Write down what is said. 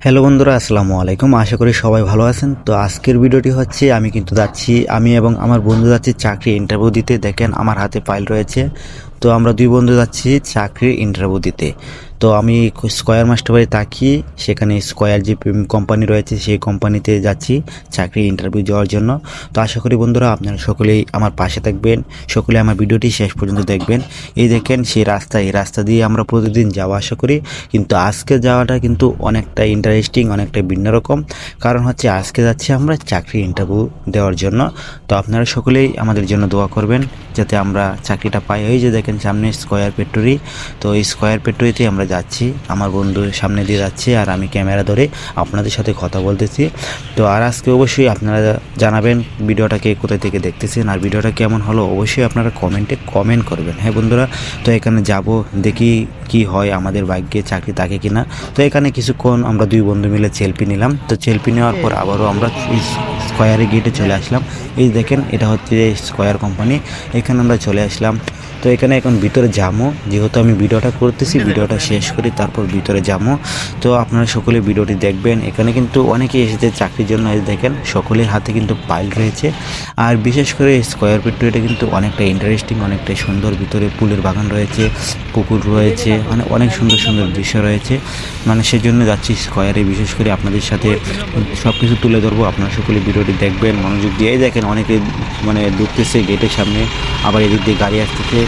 Hello বন্ধুরা, আসসালামু আলাইকুম। আশা করি সবাই ভালো আছেন। তো আজকের ভিডিওটি হচ্ছে আমি কিন্তু যাচ্ছি, আমি এবং আমার বন্ধু যাচ্ছি চাকরি ইন্টারভিউ দিতে। দেখেন আমার হাতে ফাইল রয়েছে। তো আমরা দুই বন্ধু যাচ্ছি চাকরির ইন্টারভিউ দিতে। তো আমি স্কয়ার মাস্টার বাড়ি তাকিয়ে সেখানে স্কয়ার যে কোম্পানি রয়েছে সেই কোম্পানিতে যাচ্ছি চাকরি ইন্টারভিউ দেওয়ার জন্য। তো আশা করি বন্ধুরা আপনারা সকলেই আমার পাশে থাকবেন, সকলে আমার ভিডিওটি শেষ পর্যন্ত দেখবেন। এই দেখেন সেই রাস্তা, এই রাস্তা দিয়ে আমরা প্রতিদিন যাওয়া আসা করি, কিন্তু আজকে যাওয়াটা কিন্তু অনেকটা ইন্টারেস্টিং, অনেকটা ভিন্ন রকম। কারণ হচ্ছে আজকে যাচ্ছি আমরা চাকরি ইন্টারভিউ দেওয়ার জন্য। তো আপনারা সকলেই আমাদের জন্য দোয়া করবেন যাতে আমরা চাকরিটা পাই। এই যে দেখেন সামনে স্কয়ার ফ্যাক্টরি, তো এই স্কয়ার ফ্যাক্টরিতে আমরা যাচ্ছি। আমার বন্ধুর সামনে দিয়ে যাচ্ছে আর আমি ক্যামেরা ধরে আপনাদের সাথে কথা বলতেছি। তো আর আজকে অবশ্যই আপনারা জানাবেন ভিডিওটাকে কোথায় থেকে দেখতেছেন আর ভিডিওটা কেমন হলো অবশ্যই আপনারা কমেন্টে কমেন্ট করবেন। হ্যাঁ বন্ধুরা, তো এখানে যাব, দেখি কি হয়, আমাদের ভাগ্যে চাকরি থাকে কিনা। তো এখানে কিছুক্ষণ আমরা দুই বন্ধু মিলে সেলফি নিলাম। তো সেলফি নেওয়ার পর আবারও আমরা স্কয়ারের গেটে চলে আসলাম। এই দেখেন এটা হচ্ছে স্কয়ার কোম্পানি, এখানে আমরা চলে আসলাম। তো এখানে এখন ভিতরে যাবো, যেহেতু আমি ভিডিওটা করতেছি, ভিডিওটা শেষ করি তারপর ভিতরে যাবো। তো আপনারা সকলে ভিডিওটি দেখবেন। এখানে কিন্তু অনেকেই এসেছে চাকরির জন্য। এই দেখেন সকলের হাতে কিন্তু ফাইল রয়েছে। আর বিশেষ করে স্কয়ার ফ্যাক্টরিটা কিন্তু অনেকটা ইন্টারেস্টিং, অনেকটাই সুন্দর। ভিতরে ফুলের বাগান রয়েছে, পুকুর রয়েছে, মানে অনেক সুন্দর সুন্দর দৃশ্য রয়েছে। মানে সেজন্য যাচ্ছি স্কয়ারে, বিশেষ করে আপনাদের সাথে সব কিছু তুলে ধরবো। আপনারা সকলে ভিডিওটি দেখবেন মনোযোগ দিয়ে। দেখেন অনেকে মানে ঢুকতেছে গেটের সামনে, আবার এদিক দিয়ে গাড়ি আসতেছে।